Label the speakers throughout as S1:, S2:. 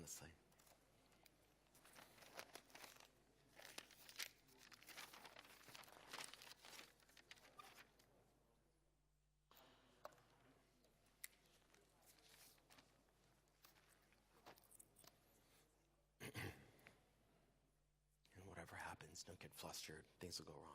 S1: honestly. And whatever happens, don't get flustered. Things will go wrong.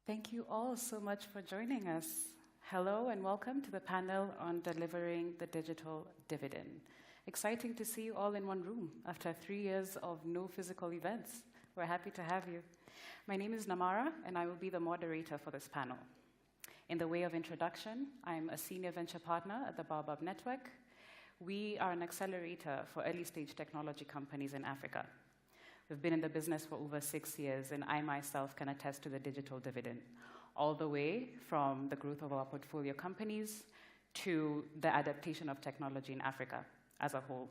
S2: Thank you all so much for joining us. Hello and welcome to the panel on delivering the digital dividend. Exciting to see you all in one room after 3 years of no physical events. We're happy to have you. My name is Namara, and I will be the moderator for this panel. In the way of introduction, I'm a senior venture partner at the Baobab Network. We are an accelerator for early-stage technology companies in Africa. We've been in the business for over 6 years, and I myself can attest to the digital dividend, all the way from the growth of our portfolio companies to the adaptation of technology in Africa as a whole.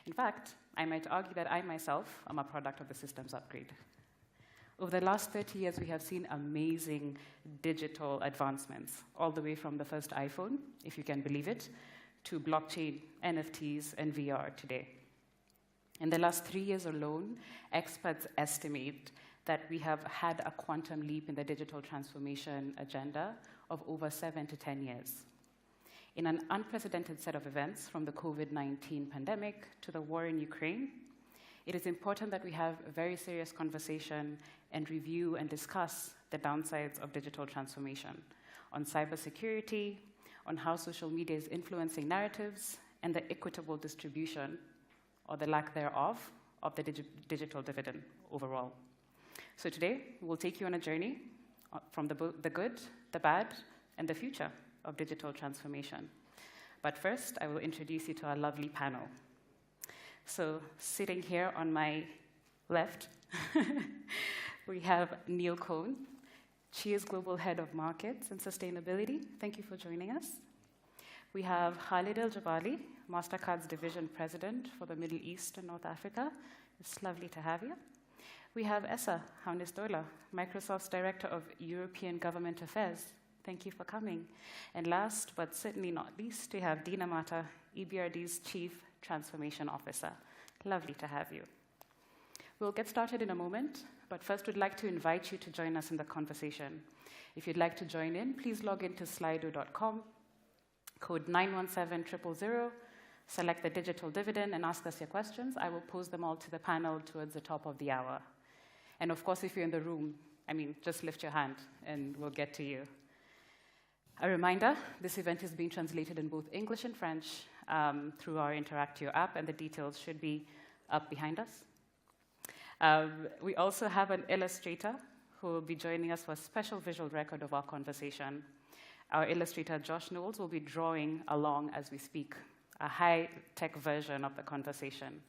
S2: In fact, I might argue that I myself am a product of the systems upgrade. Over the last 30 years, we have seen amazing digital advancements, all the way from the first iPhone, if you can believe it, to blockchain, NFTs, and VR today. In the last 3 years alone, experts estimate that we have had a quantum leap in the digital transformation agenda of over 7 to 10 years. In an unprecedented set of events, from the COVID-19 pandemic to the war in Ukraine, it is important that we have a very serious conversation and review and discuss the downsides of digital transformation on cybersecurity, on how social media is influencing narratives, and the equitable distribution, or the lack thereof, of the digital dividend overall. So today, we'll take you on a journey from the good, the bad, and the future of digital transformation. But first, I will introduce you to our lovely panel. So sitting here on my left, we have Neil Cohn. She is Global Head of Markets and Sustainability. Thank you for joining us. We have Khalid El-Jabali, MasterCard's Division President for the Middle East and North Africa. It's lovely to have you. We have Essa Haunisdola, Microsoft's Director of European Government Affairs. Thank you for coming. And last, but certainly not least, we have Dina Mata, EBRD's Chief Transformation Officer. Lovely to have you. We'll get started in a moment, but first we'd like to invite you to join us in the conversation. If you'd like to join in, please log into slido.com, code 917000, select the digital dividend and ask us your questions. I will pose them all to the panel towards the top of the hour. And of course, if you're in the room, just lift your hand and we'll get to you. A reminder, this event is being translated in both English and French through our Interactio app, and the details should be up behind us. We also have an illustrator who will be joining us for a special visual record of our conversation. Our illustrator, Josh Knowles, will be drawing along as we speak, a high-tech version of the conversation.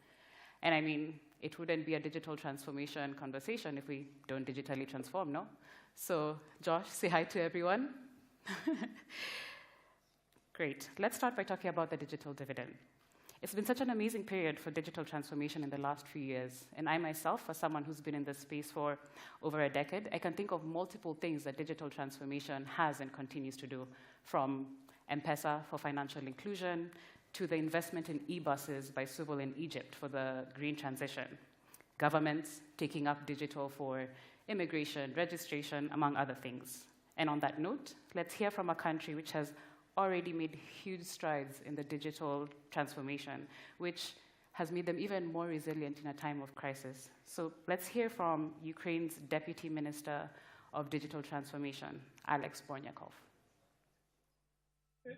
S2: And I mean, it wouldn't be a digital transformation conversation if we don't digitally transform, no? So, Josh, say hi to everyone. Great. Let's start by talking about the digital dividend. It's been such an amazing period for digital transformation in the last few years. And I myself, as someone who's been in this space for over a decade, I can think of multiple things that digital transformation has and continues to do, from M-Pesa for financial inclusion to the investment in e-buses by Civil in Egypt for the green transition, governments taking up digital for immigration, registration, among other things. And on that note, let's hear from a country which has already made huge strides in the digital transformation, which has made them even more resilient in a time of crisis. So let's hear from Ukraine's Deputy Minister of Digital Transformation, Alex Bornyakov.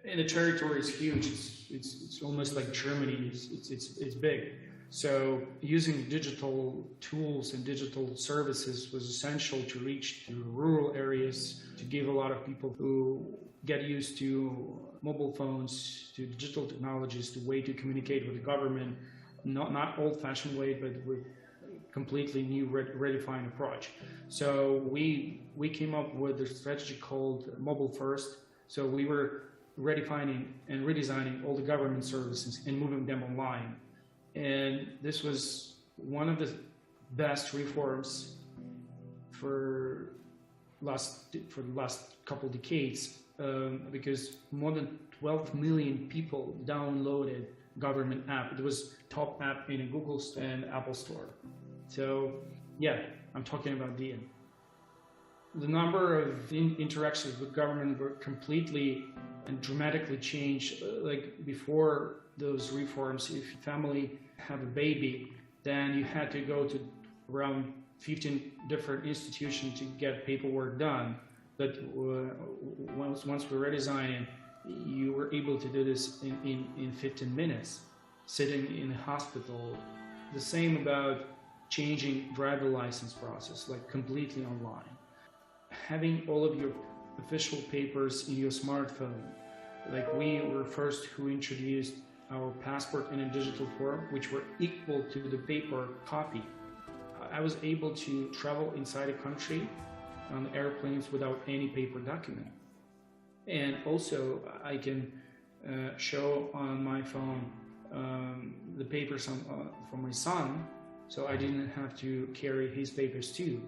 S3: And the territory is huge. It's almost like Germany. It's big. So using digital tools and digital services was essential to reach to rural areas, to give a lot of people who get used to mobile phones, to digital technologies, the way to communicate with the government, not old-fashioned way, but with completely new redefined approach. So we came up with a strategy called Mobile First. So we were redefining and redesigning all the government services and moving them online. And this was one of the best reforms for the last couple decades, because more than 12 million people downloaded government app. It was top app in a Google and Apple store. So yeah, I'm talking about DIA. The number of interactions with government were completely and dramatically changed. Like before those reforms, if your family have a baby, then you had to go to around 15 different institutions to get paperwork done. But once we redesigned, you were able to do this in 15 minutes, sitting in a hospital. The same about changing driver license process, like completely online. Having all of your official papers in your smartphone. Like we were first who introduced our passport in a digital form, which were equal to the paper copy. I was able to travel inside a country on airplanes without any paper document. And also I can show on my phone the papers for my son, so I didn't have to carry his papers too.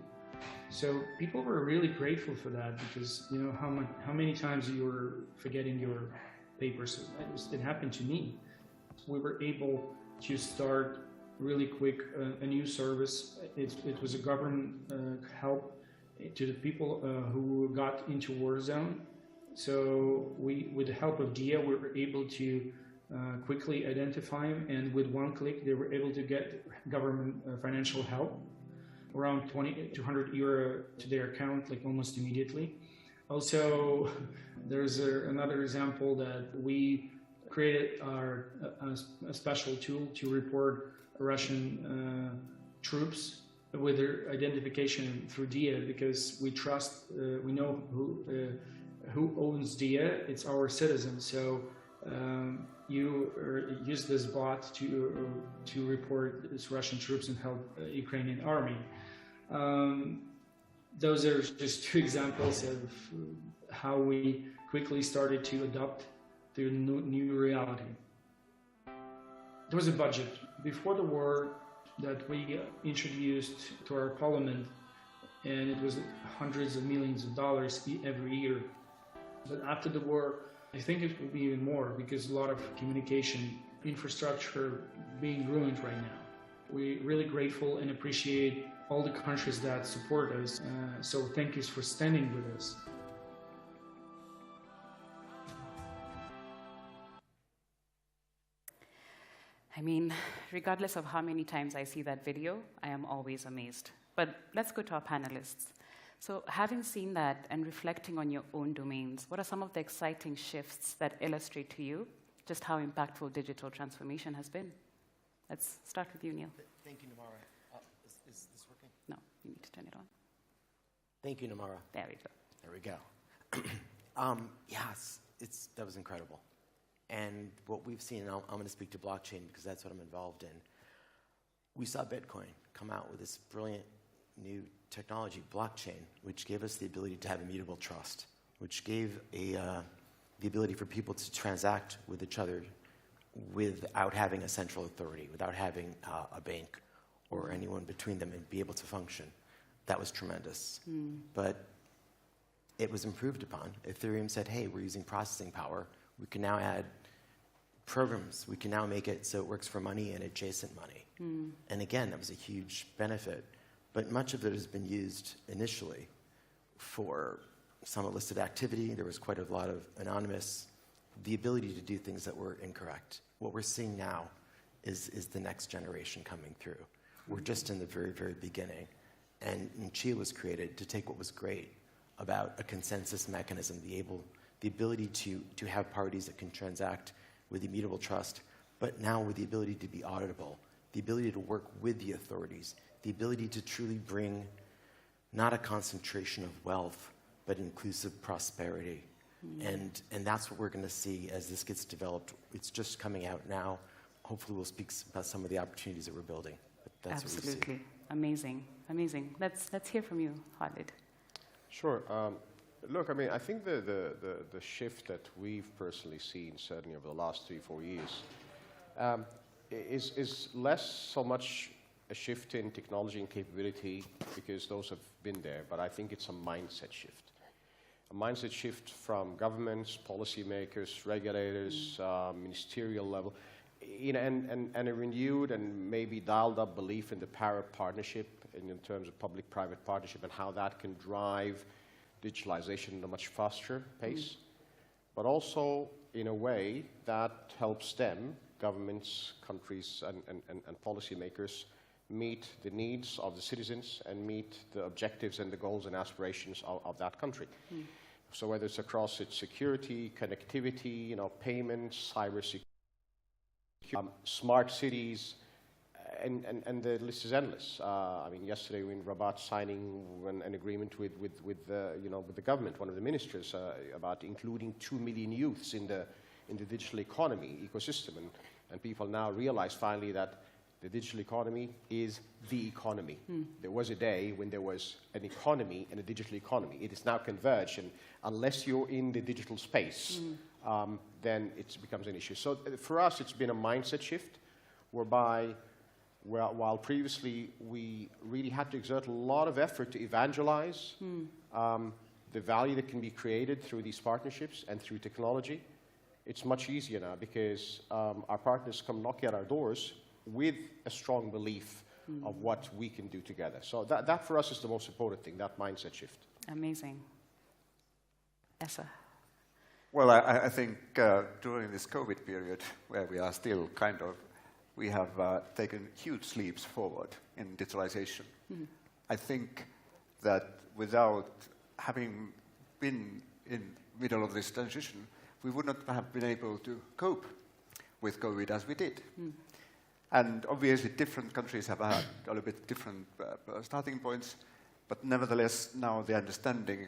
S3: So people were really grateful for that, because you know how many times you were forgetting your papers. It happened to me. We were able to start really quick a new service. It was a government help to the people who got into war zone. So with the help of DIA, we were able to quickly identify them, and with one click, they were able to get government financial help, around 200 euro to their account, like almost immediately. Also, there's another example that we created a special tool to report Russian troops with their identification through DIA, because we trust, we know who owns DIA. It's our citizens. So you use this bot to report these Russian troops and help Ukrainian army. Those are just two examples of how we quickly started to adopt the new reality. There was a budget before the war that we introduced to our parliament, and it was hundreds of millions of dollars every year. But after the war, I think it will be even more, because a lot of communication infrastructure being ruined right now. We're really grateful and appreciate all the countries that support us. So thank you for standing with us.
S2: I mean, regardless of how many times I see that video, I am always amazed. But let's go to our panelists. So having seen that and reflecting on your own domains, what are some of the exciting shifts that illustrate to you just how impactful digital transformation has been? Let's start with you, Neil.
S1: Thank you, Namara. Is this working?
S2: No, you need to turn it on.
S1: Thank you, Namara.
S2: There we go.
S1: There we go. Yes, that was incredible. And what we've seen, and I'm going to speak to blockchain because that's what I'm involved in. We saw Bitcoin come out with this brilliant new technology, blockchain, which gave us the ability to have immutable trust, which gave the ability for people to transact with each other without having a central authority, without having a bank or anyone between them, and be able to function. That was tremendous. But it was improved upon. Ethereum said, hey, we're using processing power. We can now add programs. We can now make it so it works for money and adjacent money. And again, that was a huge benefit. But much of it has been used initially for some illicit activity. There was quite a lot of anonymous, the ability to do things that were incorrect. What we're seeing now is the next generation coming through. We're just in the very, very beginning. And Chia was created to take what was great about a consensus mechanism, the ability to have parties that can transact with immutable trust, but now with the ability to be auditable, the ability to work with the authorities, the ability to truly bring not a concentration of wealth, but inclusive prosperity. And that's what we're going to see as this gets developed. It's just coming out now. Hopefully we'll speak about some of the opportunities that we're building. But that's
S2: Absolutely.
S1: What we see.
S2: Amazing. Amazing. Let's hear from you, Khalid.
S4: Sure. Look, I mean, I think the shift that we've personally seen, certainly over the last 3-4 years, is less so much a shift in technology and capability, because those have been there, but I think it's a mindset shift. A mindset shift from governments, policymakers, regulators, ministerial level, and a renewed and maybe dialed up belief in the power of partnership in terms of public-private partnership and how that can drive digitalization at a much faster pace, but also in a way that helps them, governments, countries, and policymakers, meet the needs of the citizens and meet the objectives and the goals and aspirations of that country. So whether it's across its security, connectivity, payments, cybersecurity, smart cities, and the list is endless. I mean, yesterday we were in Rabat signing an agreement with the government, one of the ministers, about including 2 million youths in the digital economy ecosystem, and people now realize finally that the digital economy is the economy. There was a day when there was an economy and a digital economy. It is now converged, and unless you're in the digital space, then it becomes an issue. So for us, it's been a mindset shift, whereby while previously we really had to exert a lot of effort to evangelize the value that can be created through these partnerships and through technology, it's much easier now because our partners come knocking at our doors with a strong belief of what we can do together. So that for us is the most important thing, that mindset shift.
S2: Amazing. Essa.
S5: Well, I think during this COVID period, where we are still we have taken huge leaps forward in digitalization. I think that without having been in the middle of this transition, we would not have been able to cope with COVID as we did. And obviously different countries have had a little bit different starting points, but nevertheless now the understanding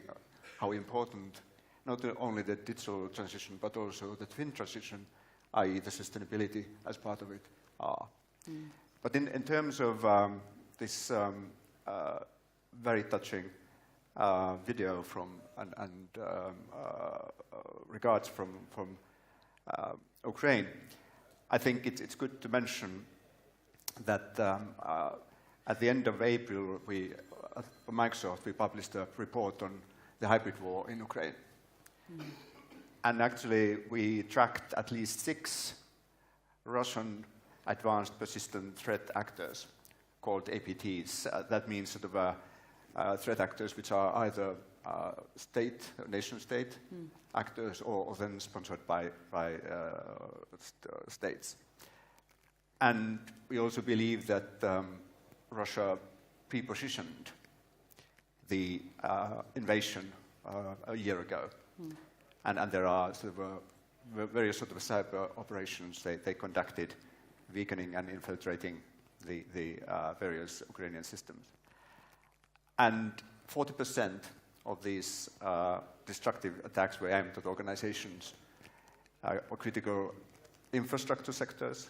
S5: how important not only the digital transition, but also the twin transition, i.e. the sustainability as part of it, are. But in terms of this very touching video from and regards from Ukraine, I think it's good to mention that at the end of April, at Microsoft, we published a report on the hybrid war in Ukraine. And actually, we tracked at least 6 Russian advanced persistent threat actors called APTs. That means sort of threat actors which are either nation-state actors or then sponsored by states. And we also believe that Russia pre-positioned the invasion a year ago. And there are sort of various sort of cyber operations they conducted, weakening and infiltrating the various Ukrainian systems. And 40% of these destructive attacks were aimed at organizations or critical infrastructure sectors,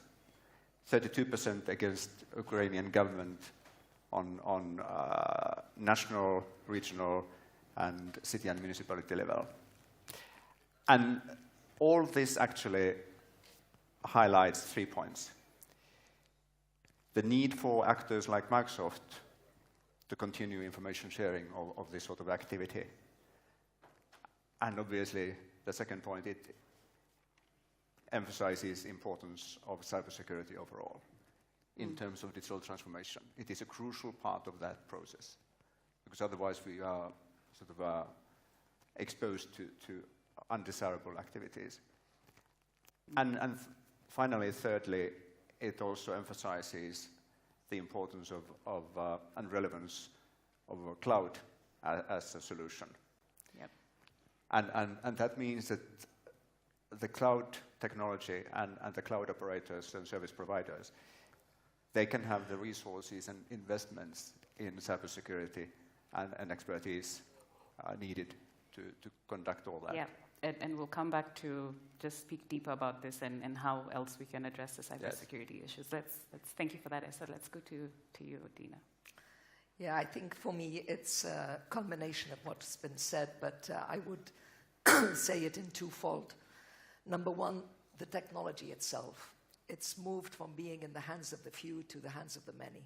S5: 32% against Ukrainian government on national, regional, and city and municipality level. And all this actually highlights 3 points. The need for actors like Microsoft to continue information sharing of this sort of activity. And obviously, the second point, it emphasizes the importance of cybersecurity overall in terms of digital transformation. It is a crucial part of that process, because otherwise we are sort of exposed to undesirable activities. And finally, thirdly, it also emphasizes the importance of and relevance of a cloud as a solution.
S2: Yep.
S5: And that means that the cloud technology and the cloud operators and service providers, they can have the resources and investments in cybersecurity and expertise needed to conduct all that.
S2: Yeah, and we'll come back to just speak deeper about this and how else we can address the cybersecurity issues. Let's thank you for that, Esther. Let's go to you, Dina.
S6: Yeah, I think for me it's a combination of what's been said, but I would say it in twofold. Number one, the technology itself. It's moved from being in the hands of the few to the hands of the many.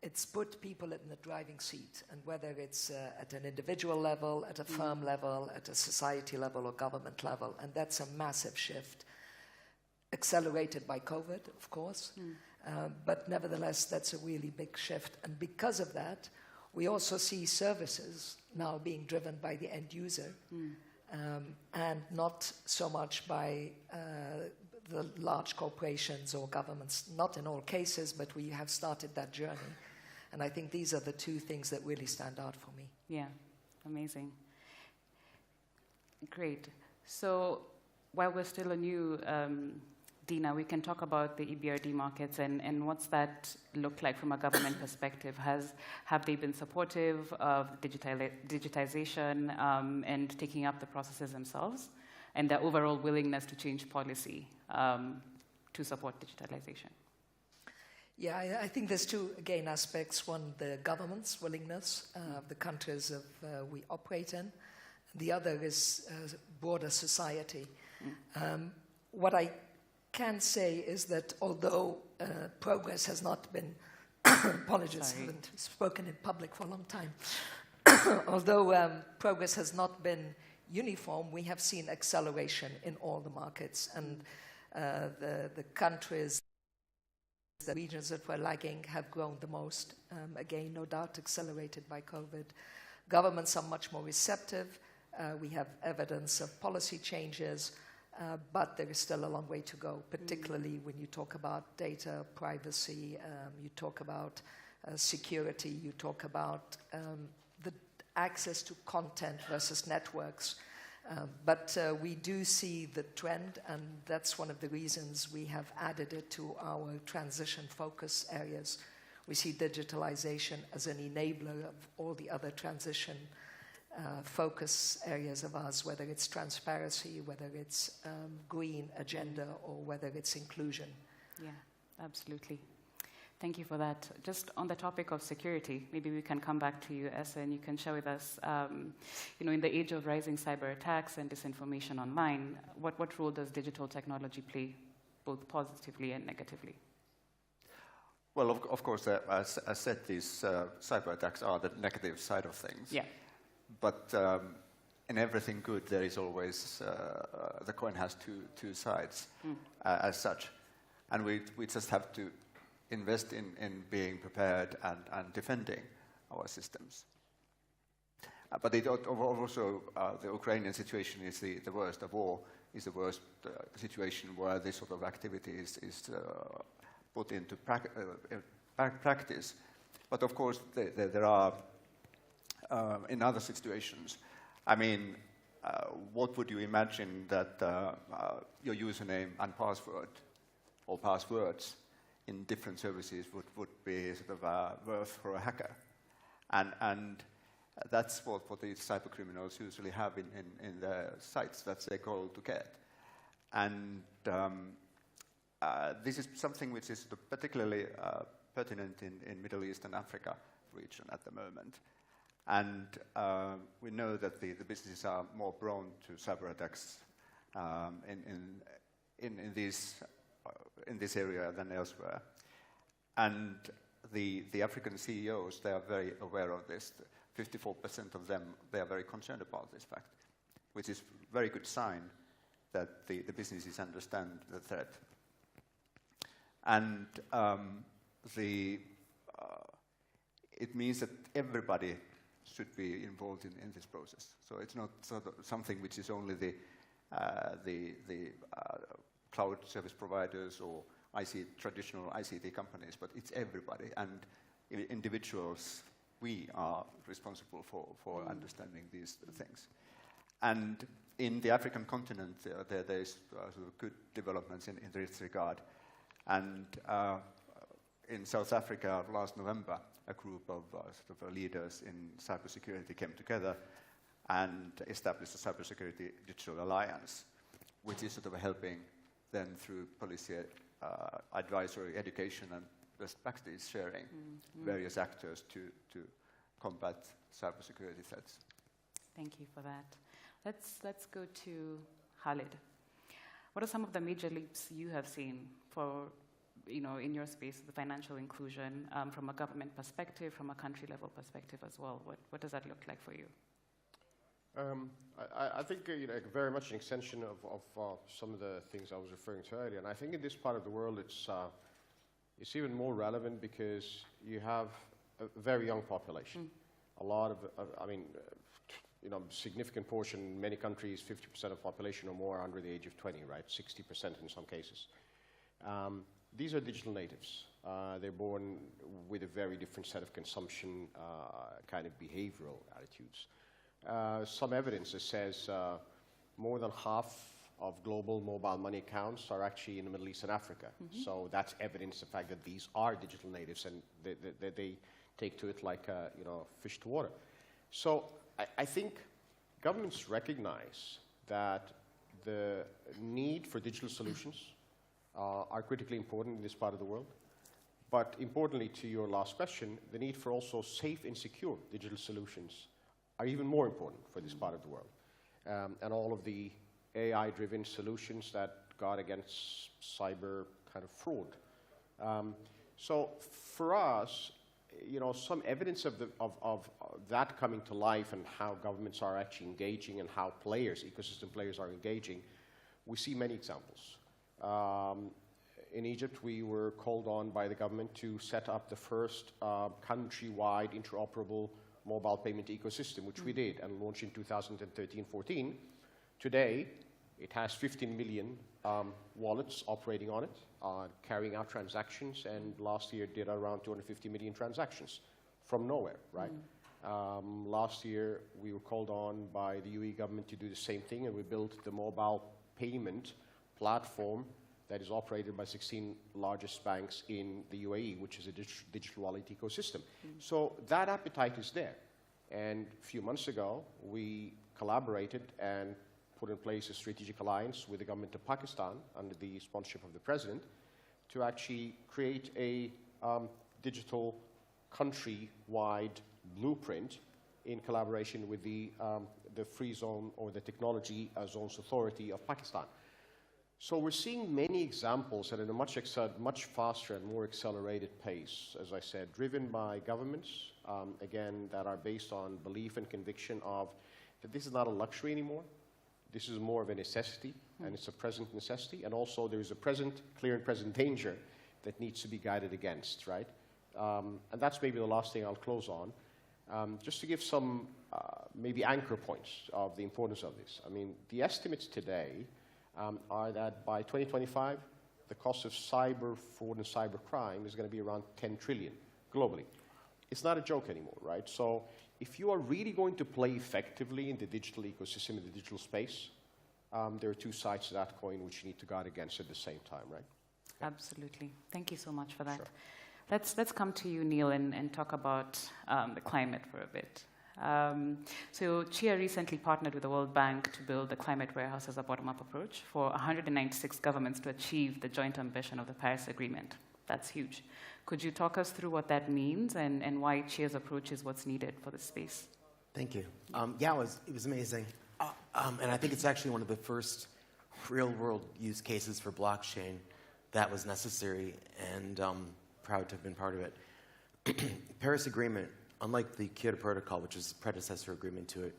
S6: It's put people in the driving seat, and whether it's at an individual level, at a firm level, at a society level or government level, and that's a massive shift, accelerated by COVID, of course, but nevertheless, that's a really big shift. And because of that, we also see services now being driven by the end user, and not so much by the large corporations or governments, not in all cases, but we have started that journey. And I think these are the two things that really stand out for me.
S2: Yeah, amazing. Great. So while we're still on you, Dina, we can talk about the EBRD markets and what's that look like from a government perspective. Have they been supportive of digitization and taking up the processes themselves, and their overall willingness to change policy to support digitalization?
S6: Yeah, I think there's two, again, aspects. One, the government's willingness, the countries we operate in. The other is broader society. What I can say is that although progress has not been, apologies, I haven't spoken in public for a long time. Although progress has not been uniform, we have seen acceleration in all the markets. And the countries, the regions that were lagging have grown the most. Again, no doubt accelerated by COVID. Governments are much more receptive. We have evidence of policy changes, but there is still a long way to go, particularly when you talk about data privacy, you talk about security, you talk about the access to content versus networks. But we do see the trend, and that's one of the reasons we have added it to our transition focus areas. We see digitalization as an enabler of all the other transition focus areas of ours, whether it's transparency, whether it's green agenda, or whether it's inclusion.
S2: Yeah, absolutely. Thank you for that. Just on the topic of security, maybe we can come back to you, Essa, and you can share with us, in the age of rising cyber attacks and disinformation online, what role does digital technology play, both positively and negatively?
S5: Well, of course, as I said, these cyber attacks are the negative side of things.
S2: Yeah.
S5: But in everything good, there is always, the coin has two sides as such. And we just have to invest in being prepared and defending our systems. But it also, the Ukrainian situation is the worst. The war is the worst situation where this sort of activity is put into practice. But of course, there are in other situations. I mean, what would you imagine that your username and password or passwords in different services would be sort of worth for a hacker? And that's what these cyber criminals usually have in their sites. That's their goal to get. And this is something which is particularly pertinent in Middle East and Africa region at the moment. And we know that the businesses are more prone to cyber attacks in this area than elsewhere. And the African CEOs, they are very aware of this. 54% of them, they are very concerned about this fact, which is a very good sign that the businesses understand the threat. And it means that everybody should be involved in this process. So it's not sort of something which is only the cloud service providers or traditional ICT companies, but it's everybody. And individuals, we are responsible for understanding these things. And in the African continent, there is good developments in this regard. And in South Africa last November, a group of leaders in cybersecurity came together and established a cybersecurity digital alliance, which is sort of helping them through policy advisory, education, and best practice sharing various actors to combat cybersecurity threats.
S2: Thank you for that. Let's go to Khalid. What are some of the major leaps you have seen for, in your space, the financial inclusion from a government perspective, from a country level perspective as well? What does that look like for you?
S4: I think very much an extension of some of the things I was referring to earlier. And I think in this part of the world, it's even more relevant because you have a very young population. A lot of, significant portion, in many countries, 50% of population or more are under the age of 20, right? 60% in some cases. These are digital natives. They're born with a very different set of consumption kind of behavioral attitudes. Some evidence that says more than half of global mobile money accounts are actually in the Middle East and Africa. So that's evidence the fact that these are digital natives and they take to it like fish to water. So I think governments recognize that the need for digital solutions are critically important in this part of the world. But importantly, to your last question, the need for also safe and secure digital solutions are even more important for this part of the world. And all of the AI-driven solutions that guard against cyber kind of fraud. So for us, some evidence of that coming to life and how governments are actually engaging and how ecosystem players are engaging, we see many examples. In Egypt, we were called on by the government to set up the first countrywide interoperable mobile payment ecosystem, which we did and launched in 2013-14. Today, it has 15 million wallets operating on it, carrying out transactions, and last year did around 250 million transactions from nowhere, right? Last year, we were called on by the UAE government to do the same thing, and we built the mobile payment platform that is operated by 16 largest banks in the UAE, which is a digital wallet ecosystem. So that appetite is there. And a few months ago, we collaborated and put in place a strategic alliance with the government of Pakistan under the sponsorship of the president to actually create a digital country-wide blueprint in collaboration with the Free Zone or the Technology Zones Authority of Pakistan. So we're seeing many examples at a much faster and more accelerated pace, as I said, driven by governments, again, that are based on belief and conviction of that this is not a luxury anymore. This is more of a necessity, and it's a present necessity. And also there is a clear and present danger that needs to be guided against, right? And that's maybe the last thing I'll close on. Just to give some maybe anchor points of the importance of this. I mean, the estimates today are that by 2025, the cost of cyber fraud and cyber crime is going to be around 10 trillion globally. it's not a joke anymore, right? So if you are really going to play effectively in the digital ecosystem, in the digital space, there are two sides to that coin which you need to guard against at the same time, right?
S2: Absolutely. Thank you so much for that.
S4: Sure.
S2: Let's come to you, Neil, and talk about the climate for a bit. So CHIA recently partnered with the World Bank to build the climate warehouse as a bottom-up approach for 196 governments to achieve the joint ambition of the Paris Agreement. That's huge. Could you talk us through what that means and why CHIA's approach is what's needed for this space?
S1: Thank you. Yeah, it was amazing. And I think it's actually one of the first real-world use cases for blockchain that was necessary, and proud to have been part of it. Paris Agreement, unlike the Kyoto Protocol, which is the predecessor agreement to it,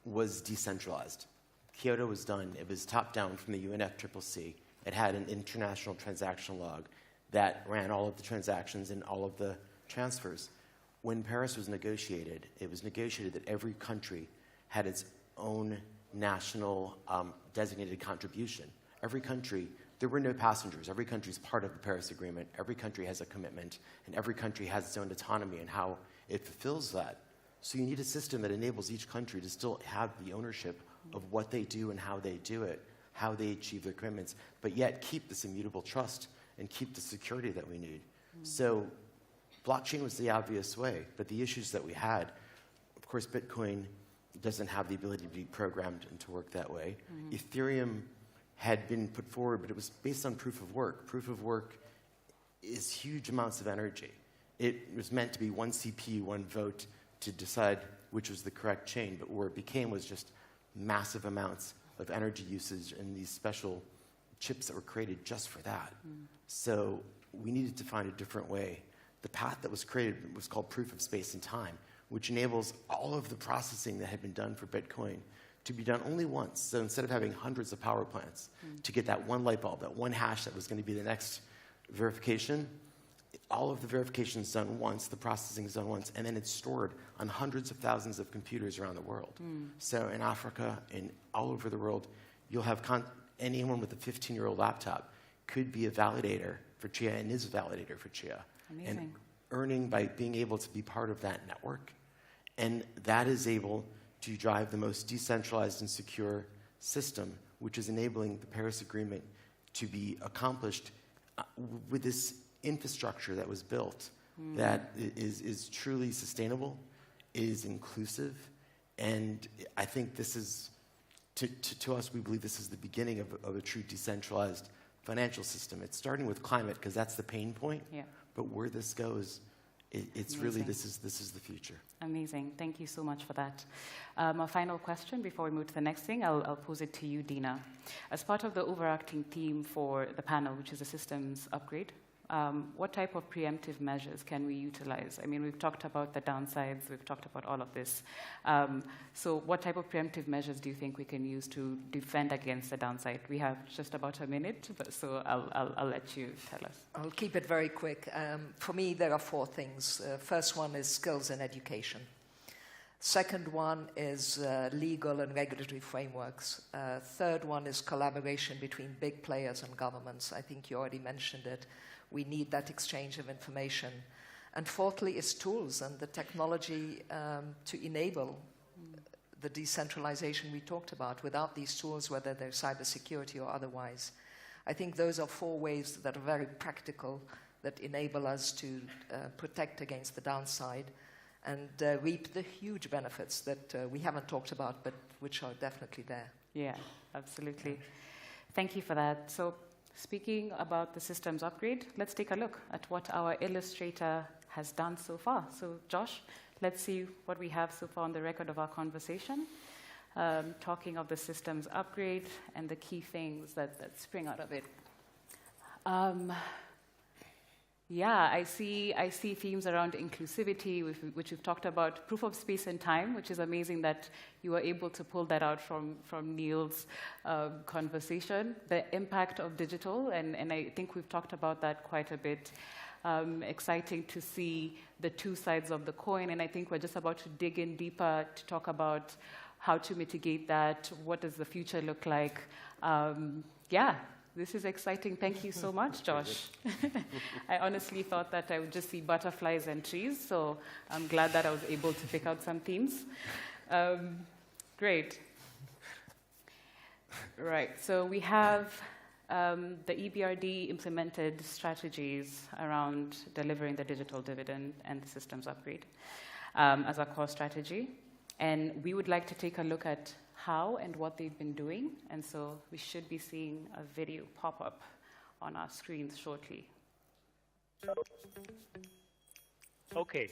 S1: was decentralized. Kyoto was done. It was top-down from the UNFCCC. It had an international transaction log that ran all of the transactions and all of the transfers. When Paris was negotiated, it was negotiated that every country had its own national designated contribution. Every country, there were no passengers. Every country is part of the Paris Agreement. Every country has a commitment, and every country has its own autonomy and how it fulfills that. So you need a system that enables each country to still have the ownership of what they do and how they do it, how they achieve their commitments, but yet keep this immutable trust and keep the security that we need. So blockchain was the obvious way, but the issues that we had, of course, Bitcoin doesn't have the ability to be programmed and to work that way. Ethereum had been put forward, but it was based on proof of work. Proof of work is huge amounts of energy. It was meant to be one CPU, one vote to decide which was the correct chain, but where it became was just massive amounts of energy usage and these special chips that were created just for that. So we needed to find a different way. The path that was created was called proof of space and time, which enables all of the processing that had been done for Bitcoin to be done only once. So instead of having hundreds of power plants to get that one light bulb, that one hash that was going to be the next verification, all of the verification is done once, the processing is done once, and then it's stored on hundreds of thousands of computers around the world. So in Africa and all over the world, you'll have anyone with a 15-year-old laptop could be a validator for CHIA and is a validator for CHIA.
S2: Amazing.
S1: And earning by being able to be part of that network. And that is able to drive the most decentralized and secure system, which is enabling the Paris Agreement to be accomplished with this infrastructure that was built that is truly sustainable, is inclusive, and I think this is, to us, we believe this is the beginning of a true decentralized financial system. It's starting with climate because that's the pain point, but where this goes, it's really, this is the future.
S2: Amazing. Thank you so much for that. A final question before we move to the next thing. I'll pose it to you, Dina. As part of the overarching theme for the panel, which is a systems upgrade, what type of preemptive measures can we utilize? I mean, we've talked about the downsides, we've talked about all of this. So what type of preemptive measures do you think we can use to defend against the downside? We have just about a minute, so I'll let you tell us.
S6: I'll keep it very quick. For me, there are four things. First one is skills and education. Second one is legal and regulatory frameworks. Third one is collaboration between big players and governments. I think you already mentioned it. We need that exchange of information. And fourthly is tools and the technology to enable the decentralization we talked about. Without these tools, whether they're cybersecurity or otherwise, I think those are four ways that are very practical that enable us to protect against the downside and reap the huge benefits that we haven't talked about, but which are definitely there.
S2: Yeah, absolutely. Thank you for that. So speaking about the systems upgrade, let's take a look at what our illustrator has done so far. So Josh, let's see what we have so far on the record of our conversation, talking of the systems upgrade and the key things that spring out of it. Yeah, I see themes around inclusivity, which we've talked about, proof of space and time, which is amazing that you were able to pull that out from Neil's conversation. The impact of digital, and I think we've talked about that quite a bit. Exciting to see the two sides of the coin, and I think we're just about to dig in deeper to talk about how to mitigate that, what does the future look like. Yeah, This is exciting. Thank you so much, Josh. I honestly thought that I would just see butterflies and trees, so I'm glad that I was able to pick out some themes. Great. Right, so we have the EBRD implemented strategies around delivering the digital dividend and the systems upgrade as a core strategy. And we would like to take a look at how and what they've been doing. And so we should be seeing a video pop up on our screens shortly.
S7: Okay,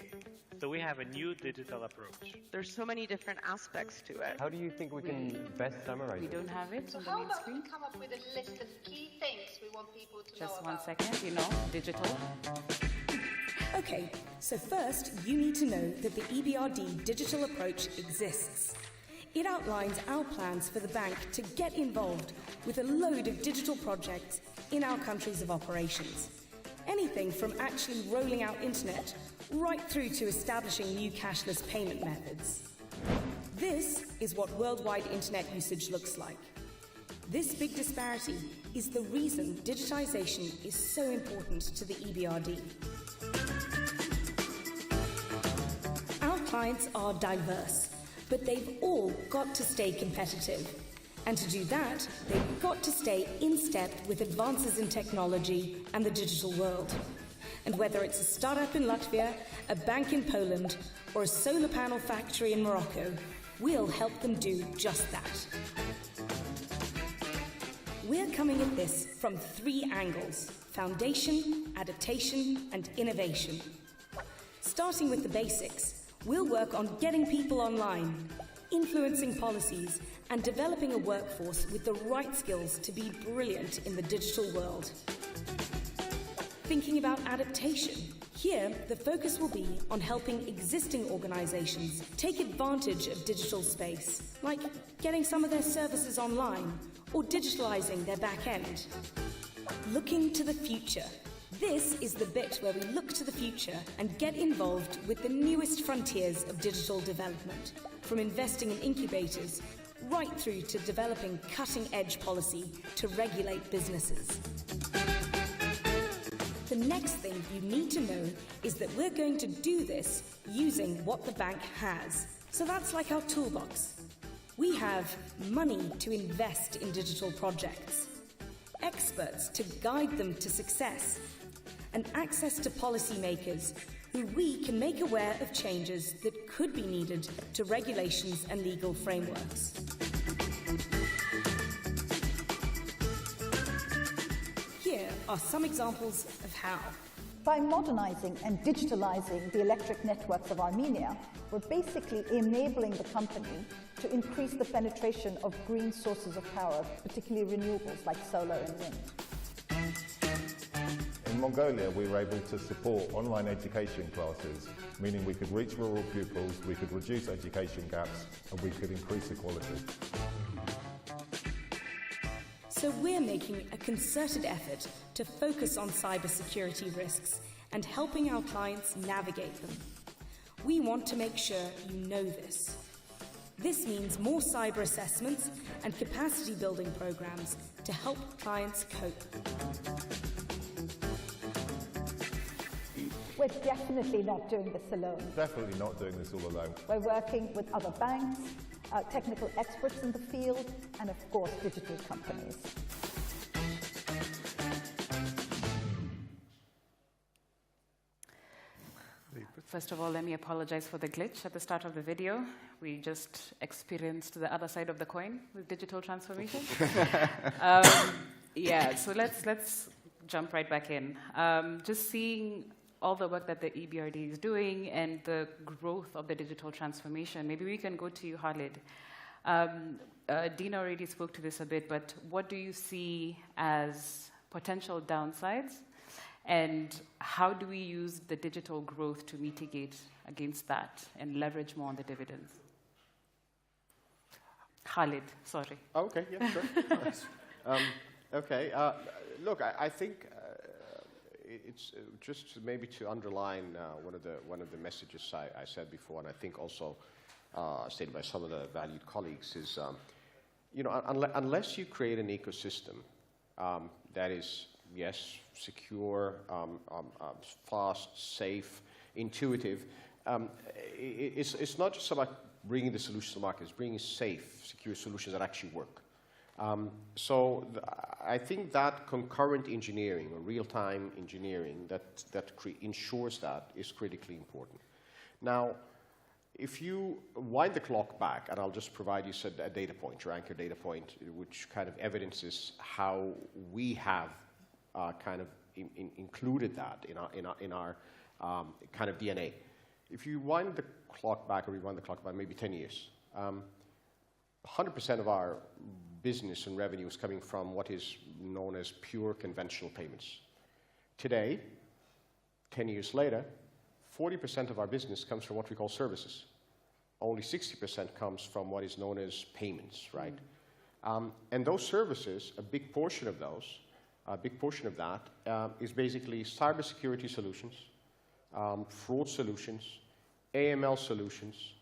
S7: so we have a new digital approach.
S8: There's so many different aspects to it.
S9: How do you think we can best summarize
S2: We
S9: it?
S2: don't have it
S10: So
S2: on the
S10: how
S2: main
S10: about
S2: screen.
S10: we come up with a list of key things we want people to know
S2: Just
S10: about?
S2: 1 second, digital.
S11: Okay, so first you need to know that the EBRD digital approach exists. It outlines our plans for the bank to get involved with a load of digital projects in our countries of operations. Anything from actually rolling out internet right through to establishing new cashless payment methods. This is what worldwide internet usage looks like. This big disparity is the reason digitization is so important to the EBRD. Our clients are diverse, but they've all got to stay competitive. And to do that, they've got to stay in step with advances in technology and the digital world. And whether it's a startup in Latvia, a bank in Poland, or a solar panel factory in Morocco, we'll help them do just that. We're coming at this from 3 angles: foundation, adaptation, and innovation. Starting with the basics, we'll work on getting people online, influencing policies, and developing a workforce with the right skills to be brilliant in the digital world. Thinking about adaptation, here the focus will be on helping existing organizations take advantage of digital space, like getting some of their services online or digitalizing their back end. Looking to the future. This is the bit where we look to the future and get involved with the newest frontiers of digital development, from investing in incubators right through to developing cutting-edge policy to regulate businesses. The next thing you need to know is that we're going to do this using what the bank has. So that's like our toolbox. We have money to invest in digital projects, experts to guide them to success, and access to policymakers who we can make aware of changes that could be needed to regulations and legal frameworks. Here are some examples of how.
S12: By modernizing and digitalizing the electric networks of Armenia, we're basically enabling the company to increase the penetration of green sources of power, particularly renewables like solar and wind.
S13: In Mongolia, we were able to support online education classes, meaning we could reach rural pupils, we could reduce education gaps, and we could increase equality.
S11: So we're making a concerted effort to focus on cybersecurity risks and helping our clients navigate them. We want to make sure you know this. This means more cyber assessments and capacity building programs to help clients cope.
S12: We're definitely not doing this alone.
S13: Definitely not doing this all alone.
S12: We're working with other banks, technical experts in the field, and of course, digital companies.
S2: First of all, let me apologize for the glitch at the start of the video. We just experienced the other side of the coin with digital transformation. So let's jump right back in. Just seeing all the work that the EBRD is doing and the growth of the digital transformation, maybe we can go to you, Khalid. Dina already spoke to this a bit, but what do you see as potential downsides? And how do we use the digital growth to mitigate against that and leverage more on the dividends? Khalid, sorry.
S4: Okay, yeah, sure. Okay, look, I think it's just maybe to underline one of the messages I said before, and I think also stated by some of the valued colleagues is, unless you create an ecosystem that is, yes, secure, fast, safe, intuitive. It's not just about bringing the solutions to the market, it's bringing safe, secure solutions that actually work. I think that concurrent engineering or real-time engineering that ensures that is critically important. Now, if you wind the clock back, and I'll just provide you a data point, your anchor data point, which kind of evidences how we have kind of included that in our kind of DNA. If you wind the clock back, or rewind the clock back maybe 10 years, 100% of our business and revenue is coming from what is known as pure conventional payments. Today, 10 years later, 40% of our business comes from what we call services. Only 60% comes from what is known as payments, right? And those services, a big portion of that is basically cybersecurity solutions, fraud solutions, AML solutions,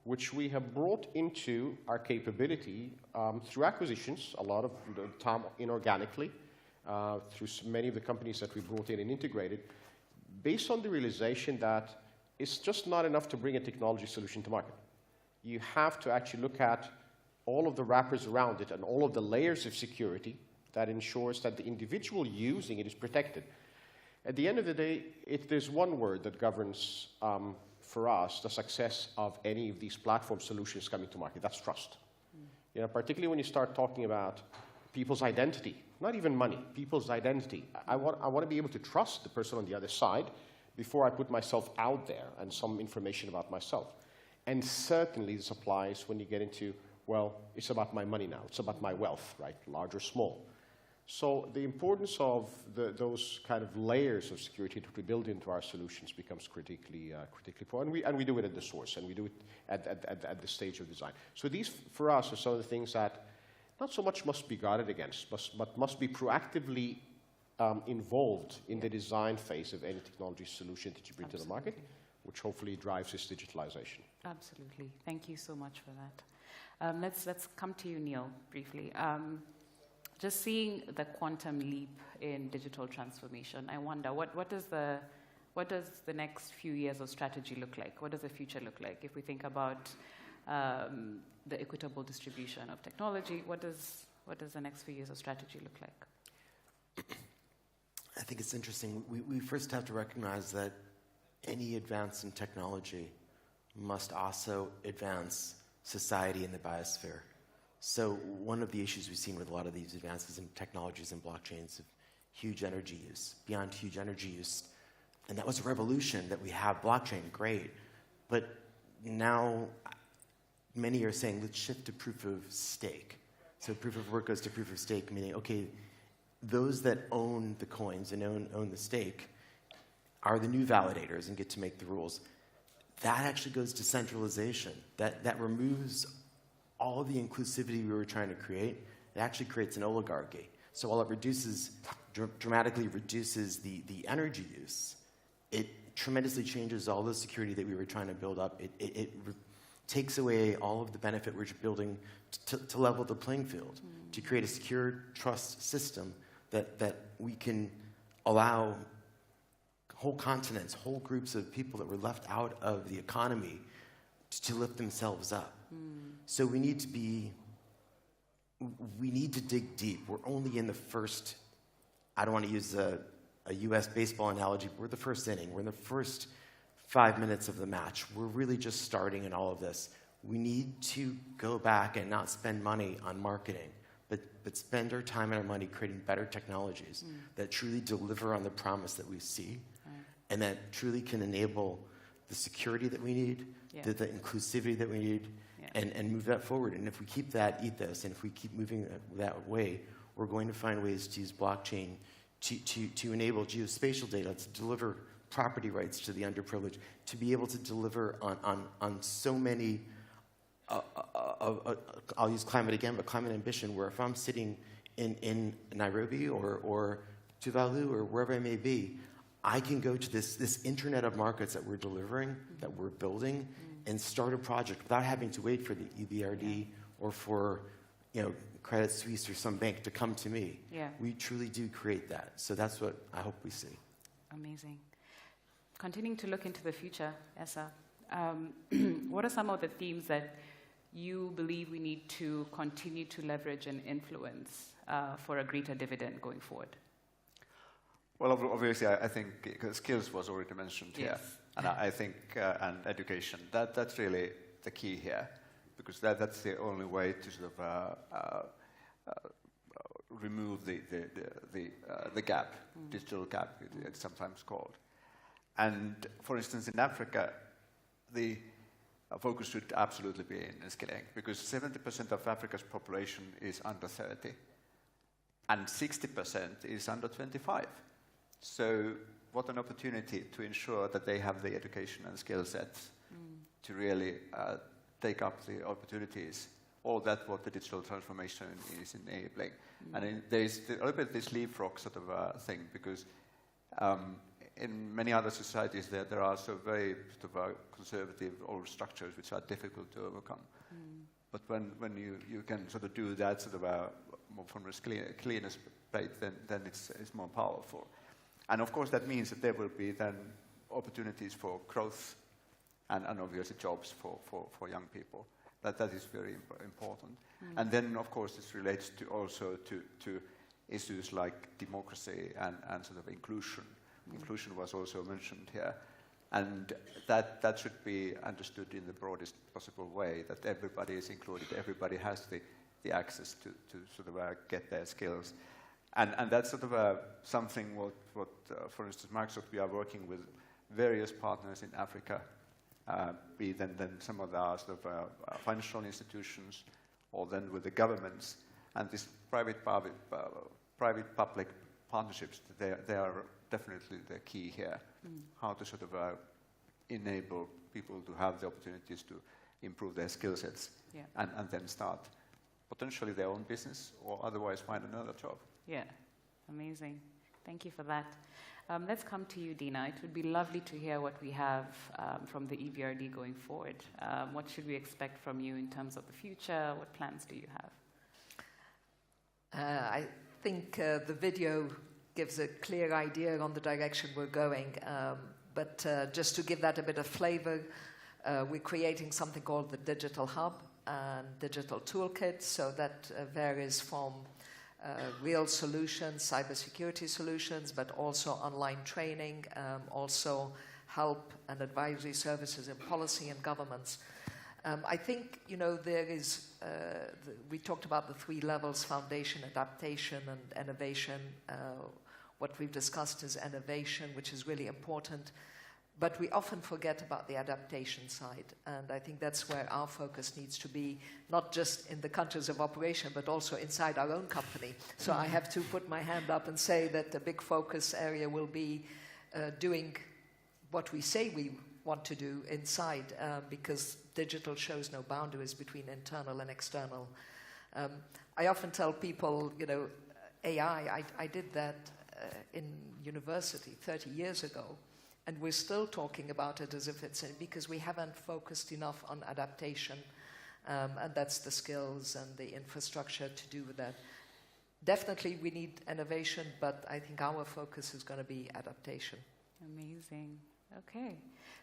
S4: which we have brought into our capability through acquisitions, a lot of the time inorganically, through many of the companies that we brought in and integrated, based on the realization that it's just not enough to bring a technology solution to market. You have to actually look at all of the wrappers around it and all of the layers of security that ensures that the individual using it is protected. At the end of the day, there's one word that governs, for us, the success of any of these platform solutions coming to market. That's trust. You know, particularly when you start talking about people's identity, not even money, people's identity. I want to be able to trust the person on the other side before I put myself out there and some information about myself. And certainly this applies when you get into, well, it's about my money now. It's about my wealth, right? Large or small. So the importance of those kind of layers of security that we build into our solutions becomes critically important. And we do it at the source, and we do it at the stage of design. So these, for us, are some of the things that not so much must be guarded against, but must be proactively involved in the design phase of any technology solution that you bring to the market, which hopefully drives this digitalization.
S2: Absolutely. Thank you so much for that. Let's come to you, Neil, briefly. Just seeing the quantum leap in digital transformation, I wonder, what does the next few years of strategy look like? What does the future look like? If we think about the equitable distribution of technology, what does the next few years of strategy look like?
S1: I think it's interesting. We first have to recognize that any advance in technology must also advance society in the biosphere. So one of the issues we've seen with a lot of these advances in technologies and blockchains of huge energy use, beyond huge energy use, and that was a revolution that we have blockchain, great. But now many are saying, let's shift to proof of stake. So proof of work goes to proof of stake, meaning, okay, those that own the coins and own the stake are the new validators and get to make the rules. That actually goes to centralization. That removes all of the inclusivity we were trying to create. It actually creates an oligarchy. So while it dramatically reduces the energy use, it tremendously changes all the security that we were trying to build up. It takes away all of the benefit we're building to level the playing field, to create a secure trust system that we can allow whole continents, whole groups of people that were left out of the economy to lift themselves up. So we need to dig deep. We're only in the first, I don't want to use a US baseball analogy, but we're the first inning. We're in the first 5 minutes of the match. We're really just starting in all of this. We need to go back and not spend money on marketing, but spend our time and our money creating better technologies that truly deliver on the promise that we see, and that truly can enable the security that we need, the inclusivity that we need, and move that forward. And if we keep that ethos, and if we keep moving that way, we're going to find ways to use blockchain to enable geospatial data, to deliver property rights to the underprivileged, to be able to deliver on so many, I'll use climate again, but climate ambition, where if I'm sitting in Nairobi or Tuvalu or wherever I may be, I can go to this internet of markets that we're delivering, that we're building, and start a project without having to wait for the EBRD or for Credit Suisse or some bank to come to me.
S2: Yeah.
S1: We truly do create that. So that's what I hope we see.
S2: Amazing. Continuing to look into the future, Essa, what are some of the themes that you believe we need to continue to leverage and influence for a greater dividend going forward?
S5: Well, obviously, I think skills was already mentioned here. And I think, and education, that's really the key here, because that's the only way to sort of remove the gap, digital gap, it's sometimes called. And for instance, in Africa, the focus should absolutely be in skilling, because 70% of Africa's population is under 30, and 60% is under 25. So what an opportunity to ensure that they have the education and skill sets to really take up the opportunities, or that what the digital transformation is enabling. And there's a little bit this leapfrog sort of thing, because in many other societies there are so very sort of conservative old structures which are difficult to overcome. But when you can sort of do that sort of more from a cleaner plate, then it's more powerful. And of course that means that there will be then opportunities for growth and obviously jobs for young people. That is very important. And then of course this relates to also to issues like democracy and sort of inclusion. Inclusion was also mentioned here. And that should be understood in the broadest possible way, that everybody is included, everybody has the access to sort of get their skills. And that's sort of something what for instance, Microsoft, we are working with various partners in Africa, be then some of the sort of financial institutions, or then with the governments. And these private-public partnerships, they are definitely the key here. How to sort of enable people to have the opportunities to improve their skill sets, and then start potentially their own business, or otherwise find another job.
S2: Yeah, amazing. Thank you for that. Let's come to you, Dina. It would be lovely to hear what we have from the EBRD going forward. What should we expect from you in terms of the future? What plans do you have?
S6: I think the video gives a clear idea on the direction we're going. But just to give that a bit of flavor, we're creating something called the Digital Hub and Digital Toolkit, so that varies from real solutions, cybersecurity solutions, but also online training, also help and advisory services in policy and governments. I think, there is, we talked about the 3 levels: foundation, adaptation, and innovation. What we've discussed is innovation, which is really important. But we often forget about the adaptation side. And I think that's where our focus needs to be, not just in the countries of operation, but also inside our own company. So I have to put my hand up and say that the big focus area will be doing what we say we want to do inside, because digital shows no boundaries between internal and external. I often tell people, AI, I did that in university 30 years ago. And we're still talking about it as if it's because we haven't focused enough on adaptation, and that's the skills and the infrastructure to do with that. Definitely we need innovation, but I think our focus is going to be adaptation.
S2: Amazing. Okay.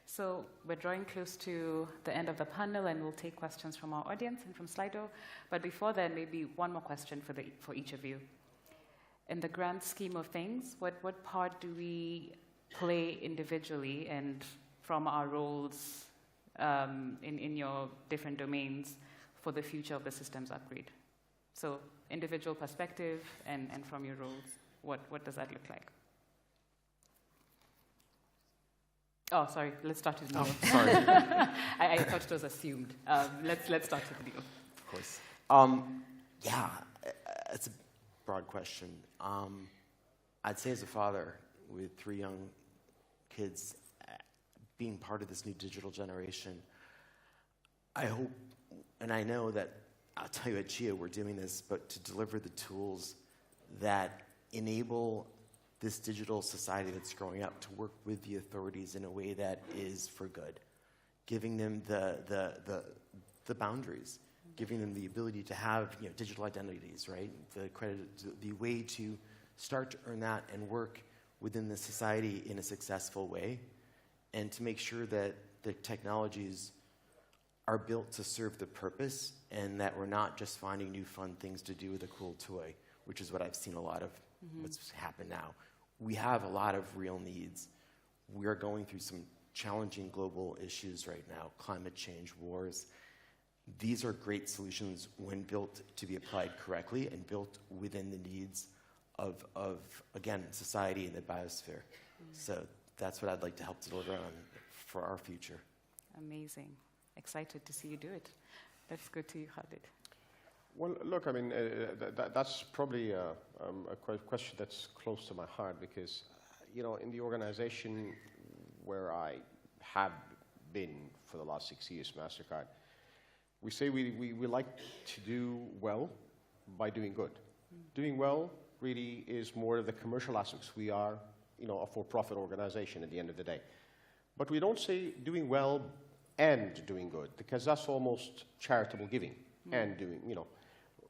S2: So we're drawing close to the end of the panel, and we'll take questions from our audience and from Slido. But before then, maybe one more question for each of you. In the grand scheme of things, what part do we play individually and from our roles in your different domains for the future of the systems upgrade? So individual perspective and from your roles, what does that look like? Oh, sorry, let's start with Neil.
S1: Oh, sorry.
S2: I thought it was assumed. Let's start with Neil.
S1: Of course. Yeah, it's a broad question. I'd say as a father with 3 young kids, being part of this new digital generation, I hope, and I know that, I'll tell you at GEO we're doing this, but to deliver the tools that enable this digital society that's growing up to work with the authorities in a way that is for good, giving them the boundaries giving them the ability to have digital identities, right? The way to start to earn that and work within the society in a successful way, and to make sure that the technologies are built to serve the purpose, and that we're not just finding new fun things to do with a cool toy, which is what I've seen a lot of what's happened now. We have a lot of real needs. We are going through some challenging global issues right now, climate change, wars. These are great solutions when built to be applied correctly and built within the needs of again, society and the biosphere. So that's what I'd like to help deliver on for our future.
S2: Amazing. Excited to see you do it. Let's go to you, Khalid.
S4: Well, look, I mean, that's probably a question that's close to my heart because, in the organization where I have been for the last 6 years, MasterCard, we say we like to do well by doing good. Doing well really is more of the commercial aspects. We are, a for-profit organization at the end of the day. But we don't say doing well and doing good, because that's almost charitable giving and doing,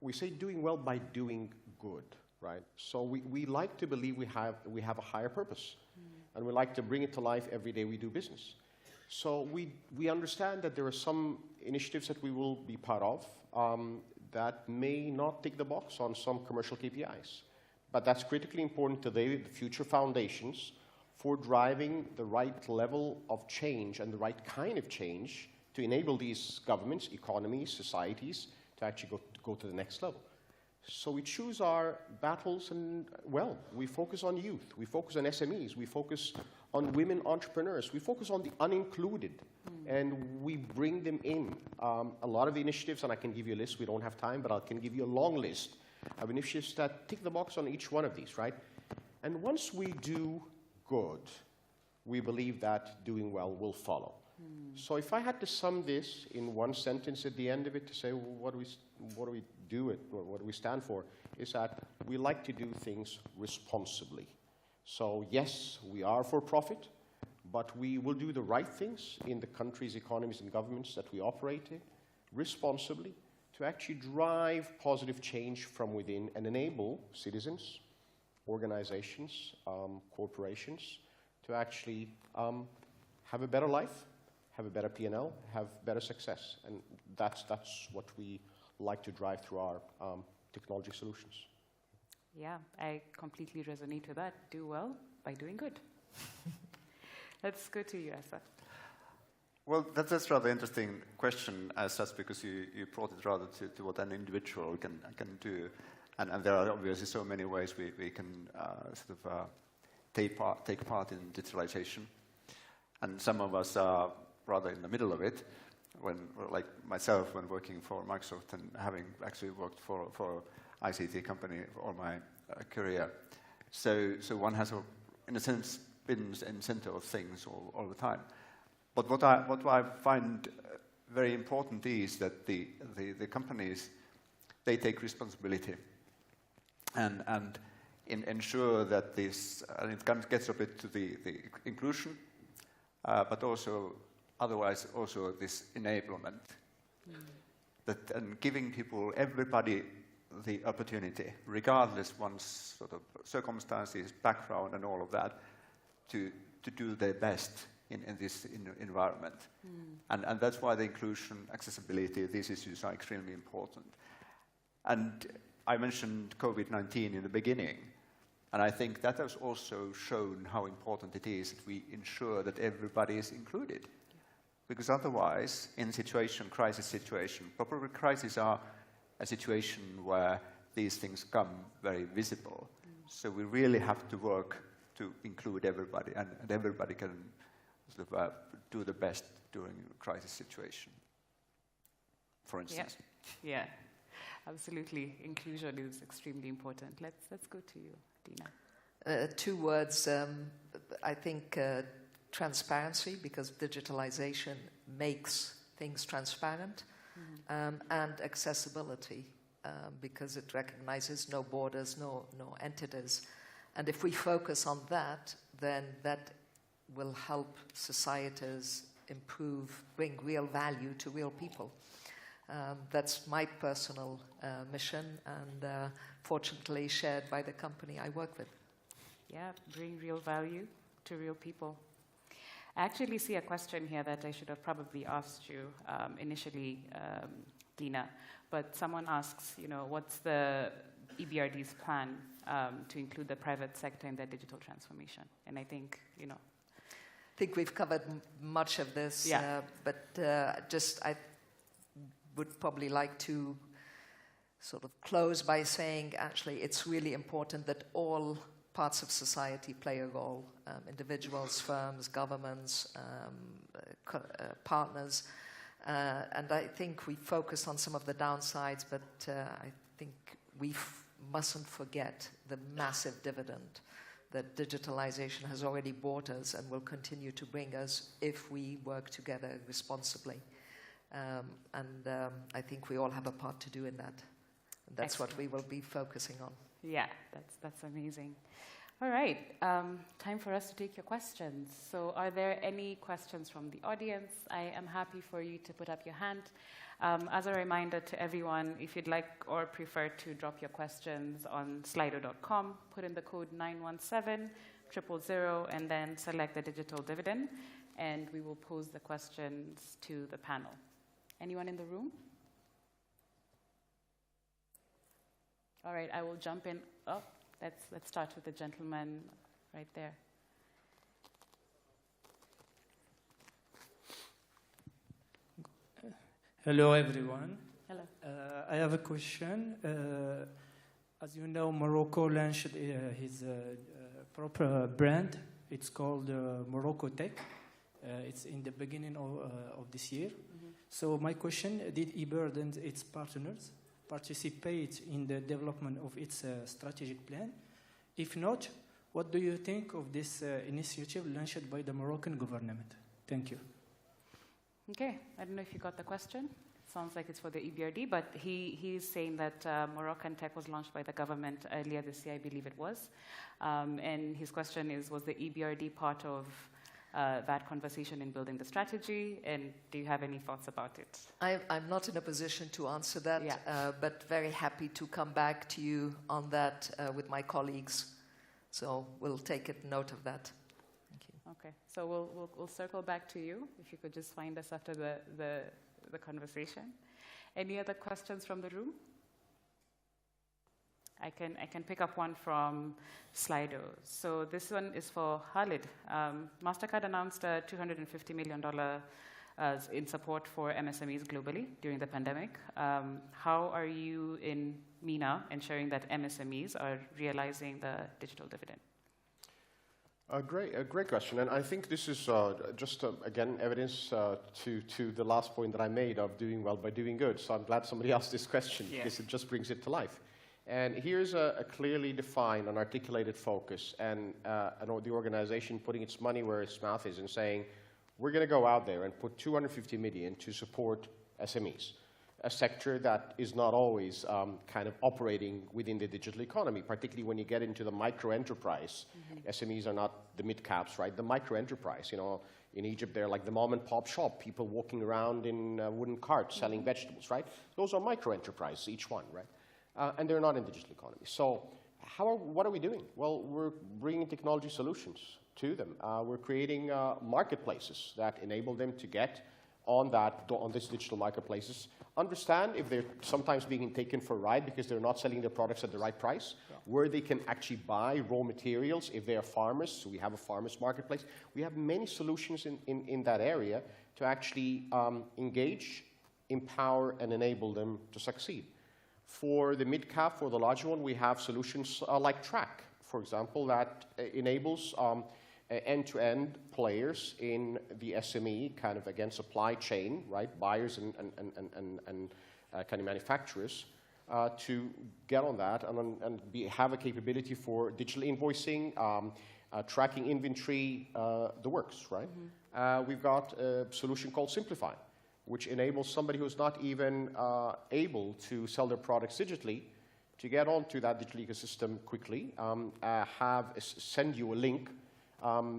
S4: we say doing well by doing good, right? So we like to believe we have a higher purpose, and we like to bring it to life every day we do business. So we understand that there are some initiatives that we will be part of that may not tick the box on some commercial KPIs, but that's critically important to the future foundations for driving the right level of change and the right kind of change to enable these governments, economies, societies to actually go to the next level. So we choose our battles and, well, we focus on youth, we focus on SMEs, we focus on women entrepreneurs, we focus on the unincluded, and we bring them in. A lot of the initiatives, and I can give you a list, we don't have time, but I can give you a long list of initiatives that tick the box on each one of these, right? And once we do good, we believe that doing well will follow. So if I had to sum this in one sentence at the end of it to say, well, what do we do it, or what do we stand for, is that we like to do things responsibly. So yes, we are for profit, but we will do the right things in the countries, economies, and governments that we operate in responsibly to actually drive positive change from within and enable citizens, organizations, corporations to actually have a better life, have a better P&L, have better success. And that's what we like to drive through our technology solutions.
S2: Yeah, I completely resonate with that. Do well by doing good. Let's go to you, Asaf.
S5: Well, that's a rather interesting question as such, because you brought it rather to what an individual can do. And there are obviously so many ways we can take part in digitalization. And some of us are rather in the middle of it, like myself, when working for Microsoft and having actually worked for ICT company all my career. So one has, in a sense, been in center of things all the time. But what I find very important is that the companies, they take responsibility and ensure that this, and it gets a bit to the inclusion, but also otherwise also this enablement, and giving people, everybody, the opportunity, regardless one's sort of circumstances, background, and all of that, to do their best in this environment. And that's why the inclusion, accessibility, these issues are extremely important. And I mentioned COVID-19 in the beginning, and I think that has also shown how important it is that we ensure that everybody is included. Because otherwise, in crisis situation, probably crises are a situation where these things come very visible. So we really have to work to include everybody, and everybody can sort of, do the best during a crisis situation, for instance.
S2: Yeah, absolutely. Inclusion is extremely important. Let's go to you, Dina.
S6: 2 words. I think transparency, because digitalization makes things transparent, and accessibility, because it recognizes no borders, no entities. And if we focus on that, then that will help societies improve, bring real value to real people. That's my personal mission, and fortunately shared by the company I work with.
S2: Yeah, bring real value to real people. I actually see a question here that I should have probably asked you initially, Dina, but someone asks, what's the EBRD's plan to include the private sector in their digital transformation? And I think,
S6: I think we've covered much of this, but I would probably like to sort of close by saying, actually, it's really important that all parts of society play a role, individuals, firms, governments, partners. And I think we focus on some of the downsides, but I think we mustn't forget the massive dividend that digitalization has already brought us and will continue to bring us if we work together responsibly. I think we all have a part to do in that. And that's
S2: Excellent.
S6: What we will be focusing on.
S2: Yeah, that's amazing. All right, time for us to take your questions. So are there any questions from the audience? I am happy for you to put up your hand. As a reminder to everyone, if you'd like or prefer to drop your questions on slido.com, put in the code 917-000 and then select the digital dividend, and we will pose the questions to the panel. Anyone in the room? All right, I will jump in. Oh, let's start with the gentleman right there.
S14: Hello, everyone.
S2: Hello.
S14: I have a question. As you know, Morocco launched his proper brand. It's called Morocco Tech. It's in the beginning of this year. Mm-hmm. So my question, did EBRD and its partners participate in the development of its strategic plan? If not, what do you think of this initiative launched by the Moroccan government? Thank you.
S2: Okay, I don't know if you got the question. Sounds like it's for the EBRD, but he's saying that Moroccan tech was launched by the government earlier this year, I believe it was. And his question is, was the EBRD part of that conversation in building the strategy, and do you have any thoughts about it?
S6: I'm not in a position to answer that, but very happy to come back to you on that with my colleagues. So we'll take note of that. Thank you.
S2: Okay, so we'll circle back to you if you could just find us after the conversation. Any other questions from the room? I can pick up one from Slido. So this one is for Khalid. MasterCard announced a $250 million in support for MSMEs globally during the pandemic. How are you in MENA ensuring that MSMEs are realizing the digital dividend?
S4: A great question, and I think this is just again evidence to the last point that I made of doing well by doing good. So I'm glad somebody asked this question because it just brings it to life. And here's a clearly defined and articulated focus, and the organization putting its money where its mouth is and saying, we're going to go out there and put $250 million to support SMEs, a sector that is not always kind of operating within the digital economy, particularly when you get into the micro-enterprise. Mm-hmm. SMEs are not the mid-caps, right? The micro-enterprise, in Egypt, they're like the mom-and-pop shop, people walking around in wooden carts selling vegetables, right? Those are micro-enterprises, each one, right? And they're not in digital economy. So what are we doing? Well, we're bringing technology solutions to them. We're creating marketplaces that enable them to get on these digital marketplaces, understand if they're sometimes being taken for a ride because they're not selling their products at the right price, where they can actually buy raw materials if they are farmers. So we have a farmers marketplace. We have many solutions in that area to actually engage, empower, and enable them to succeed. For the mid-cap, for the larger one, we have solutions like Track, for example, that enables end-to-end players in the SME, kind of, again, supply chain, right, buyers and kind of manufacturers, to get on that and have a capability for digital invoicing, tracking inventory, the works, right? Mm-hmm. We've got a solution called Simplify, which enables somebody who's not even able to sell their products digitally to get onto that digital ecosystem quickly, send you a link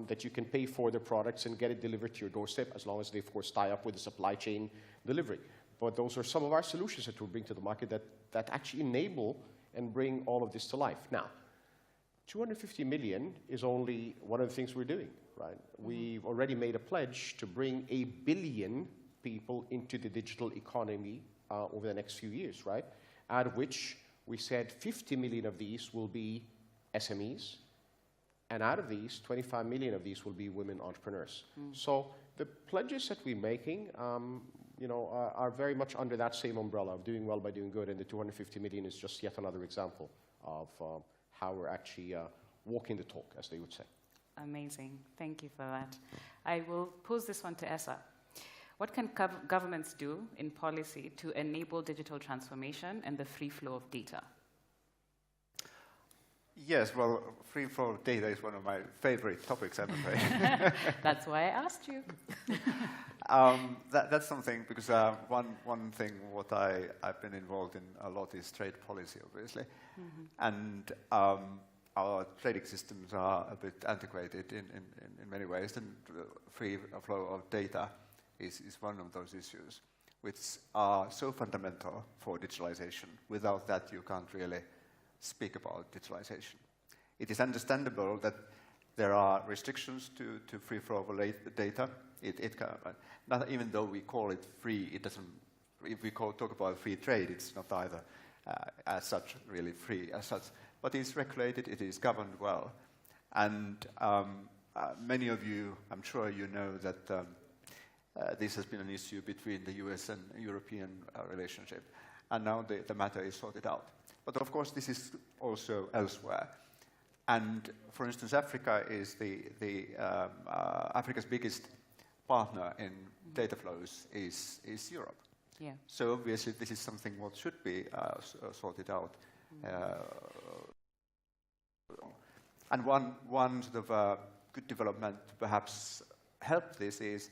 S4: that you can pay for their products and get it delivered to your doorstep, as long as they, of course, tie up with the supply chain delivery. but those are some of our solutions that we'll bring to the market that actually enable and bring all of this to life. Now, 250 million is only one of the things we're doing, right? We've already made a pledge to bring 1 billion people into the digital economy over the next few years, right? Out of which we said 50 million of these will be SMEs, and out of these, 25 million of these will be women entrepreneurs. So the pledges that we're making, are very much under that same umbrella of doing well by doing good, and the 250 million is just yet another example of how we're actually walking the talk, as they would say.
S2: Amazing. Thank you for that. I will pose this one to Essa. What can governments do in policy to enable digital transformation and the free flow of data?
S5: Yes, well, free flow of data is one of my favorite topics, I'm afraid.
S2: That's why I asked you.
S5: That's something, because one thing what I've been involved in a lot is trade policy, obviously. And our trading systems are a bit antiquated in many ways, and free flow of data is one of those issues which are so fundamental for digitalization. Without that, you can't really speak about digitalization. It is understandable that there are restrictions to free flow of data. Even though we call it free, it doesn't. If we talk about free trade, it's not either as such really free as such. But it's regulated. It is governed well, and many of you, I'm sure you know that this has been an issue between the US and European relationship, and now the matter is sorted out. But of course, this is also elsewhere. And for instance, Africa is Africa's biggest partner in data flows is Europe.
S2: Yeah.
S5: So obviously, this is something what should be sorted out. And one sort of good development to perhaps help this is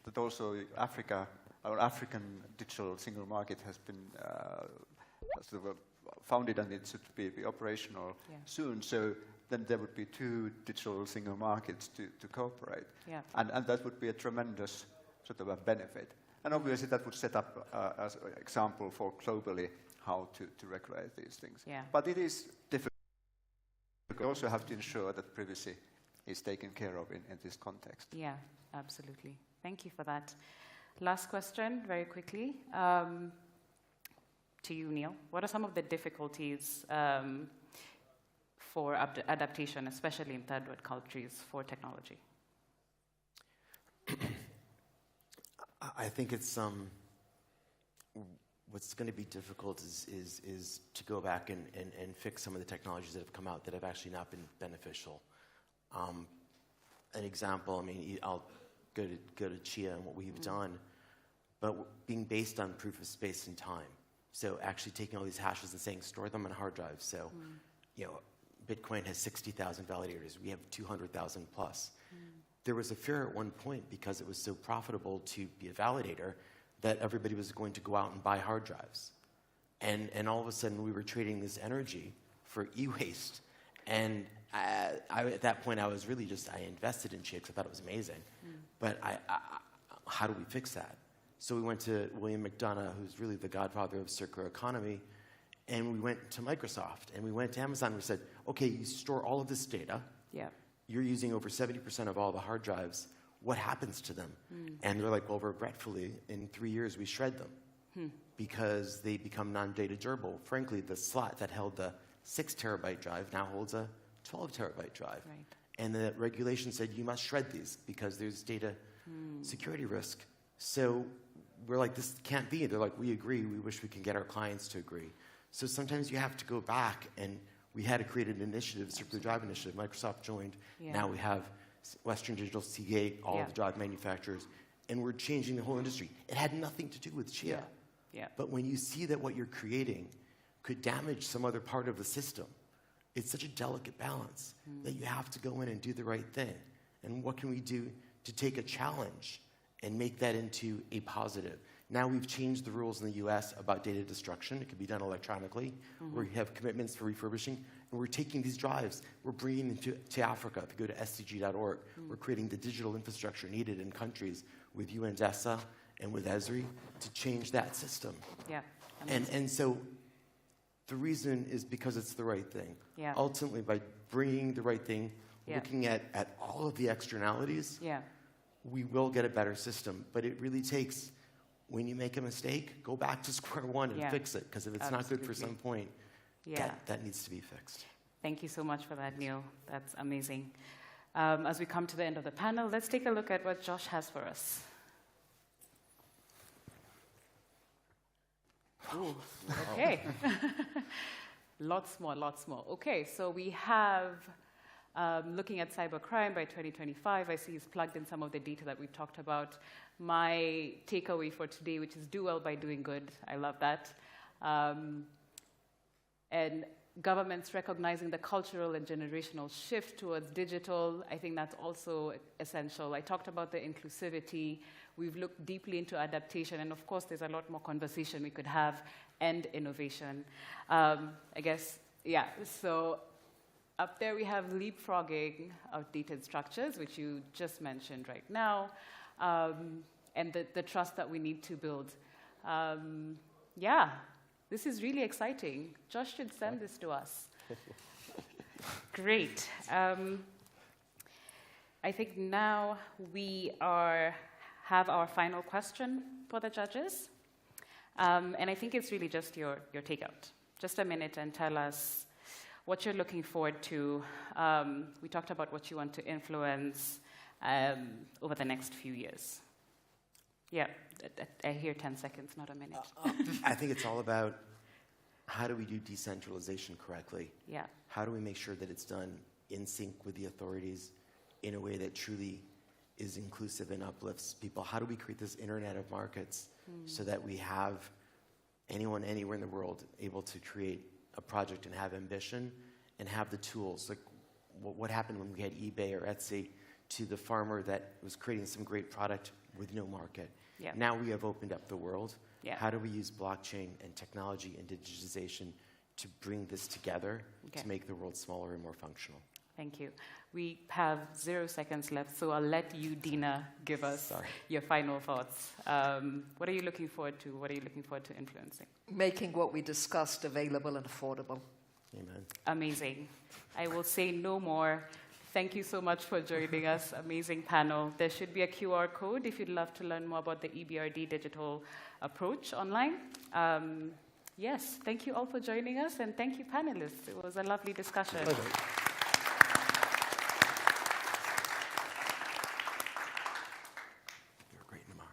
S5: that also African digital single market has been sort of founded, and it should be operational soon. So then there would be 2 digital single markets to cooperate.
S2: Yeah.
S5: And that would be a tremendous sort of a benefit. And obviously that would set up as an example for globally how to regulate these things.
S2: Yeah.
S5: But it is difficult. We also have to ensure that privacy is taken care of in this context.
S2: Yeah, absolutely. Thank you for that. Last question, very quickly. To you, Neil. What are some of the difficulties for adaptation, especially in third world countries, for technology?
S1: I think it's what's going to be difficult is to go back and fix some of the technologies that have come out that have actually not been beneficial. An example, I mean, I'll go to Chia and what we've done, but being based on proof of space and time. So actually taking all these hashes and saying store them on hard drives. So, Bitcoin has 60,000 validators. We have 200,000 plus. There was a fear at one point, because it was so profitable to be a validator, that everybody was going to go out and buy hard drives. And all of a sudden, we were trading this energy for e-waste. And at that point, I was really I invested in Chia because I thought it was amazing. But how do we fix that? So we went to William McDonough, who's really the godfather of circular economy, and we went to Microsoft, and we went to Amazon, and we said, okay, you store all of this data.
S2: Yeah.
S1: You're using over 70% of all the hard drives. What happens to them? And they're like, well, regretfully, in 3 years, we shred them because they become non-data durable. Frankly, the slot that held the 6 terabyte drive now holds a 12 terabyte drive.
S2: Right.
S1: And the regulation said you must shred these because there's data security risk. So we're like, this can't be. They're like, we agree. We wish we could get our clients to agree. So sometimes you have to go back, and we had to create an initiative, Circular Drive Initiative. Microsoft joined.
S2: Yeah.
S1: Now we have Western Digital, Seagate, all of the drive manufacturers, and we're changing the whole industry. It had nothing to do with Chia.
S2: Yeah.
S1: But when you see that what you're creating could damage some other part of the system, it's such a delicate balance that you have to go in and do the right thing. And what can we do to take a challenge and make that into a positive? Now we've changed the rules in the US about data destruction. It can be done electronically. We have commitments for refurbishing. And we're taking these drives, we're bringing them to Africa. If you go to sdg.org, we're creating the digital infrastructure needed in countries with UNDESA and with Esri to change that system.
S2: Yeah.
S1: And so the reason is because it's the right thing.
S2: Yeah.
S1: Ultimately, by bringing the right thing, looking at all of the externalities, we will get a better system. But it really takes, when you make a mistake, go back to square one and fix it. Because if it's not good for some point, that needs to be fixed.
S2: Thank you so much for that, Neil. That's amazing. As we come to the end of the panel, let's take a look at what Josh has for us. Ooh, okay. Lots more. Okay, so we have, looking at cybercrime by 2025, I see he's plugged in some of the data that we've talked about. My takeaway for today, which is do well by doing good, I love that. And governments recognizing the cultural and generational shift towards digital, I think that's also essential. I talked about the inclusivity. We've looked deeply into adaptation, and of course, there's a lot more conversation we could have, and innovation. I guess, so up there we have leapfrogging outdated structures, which you just mentioned right now, and the trust that we need to build. This is really exciting. Josh should send this to us. Great. I think now we have our final question for the judges. And I think it's really just your takeout. Just a minute and tell us what you're looking forward to. We talked about what you want to influence over the next few years. Yeah, I hear 10 seconds, not a minute.
S1: I think it's all about how do we do decentralization correctly?
S2: Yeah.
S1: How do we make sure that it's done in sync with the authorities in a way that truly is inclusive and uplifts people? How do we create this internet of markets so that we have anyone anywhere in the world able to create a project and have ambition and have the tools? Like what happened when we had eBay or Etsy to the farmer that was creating some great product with no market?
S2: Yeah.
S1: Now we have opened up the world.
S2: Yeah.
S1: How do we use blockchain and technology and digitization to bring this together to make the world smaller and more functional?
S2: Thank you. We have 0 seconds left, so I'll let you, Dina, give us your final thoughts. What are you looking forward to? What are you looking forward to influencing?
S6: Making what we discussed available and affordable.
S1: Amen.
S2: Amazing. I will say no more. Thank you so much for joining us. Amazing panel. There should be a QR code if you'd love to learn more about the EBRD digital approach online. Yes, thank you all for joining us, and thank you, panelists. It was a lovely discussion.
S1: Pleasure. You're great, Namar.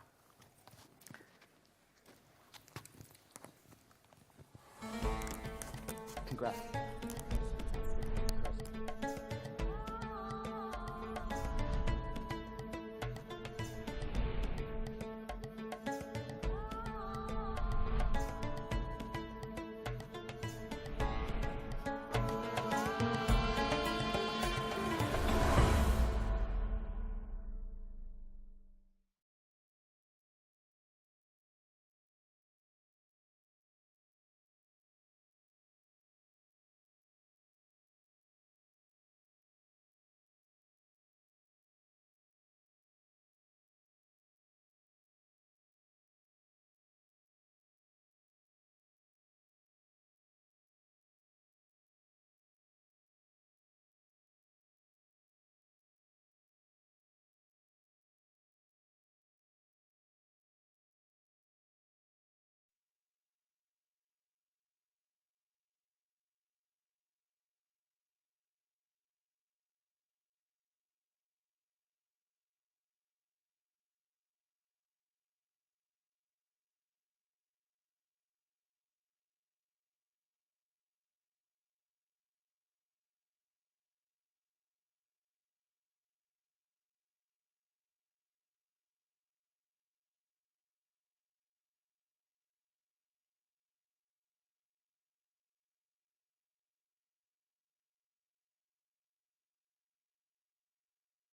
S1: Congrats.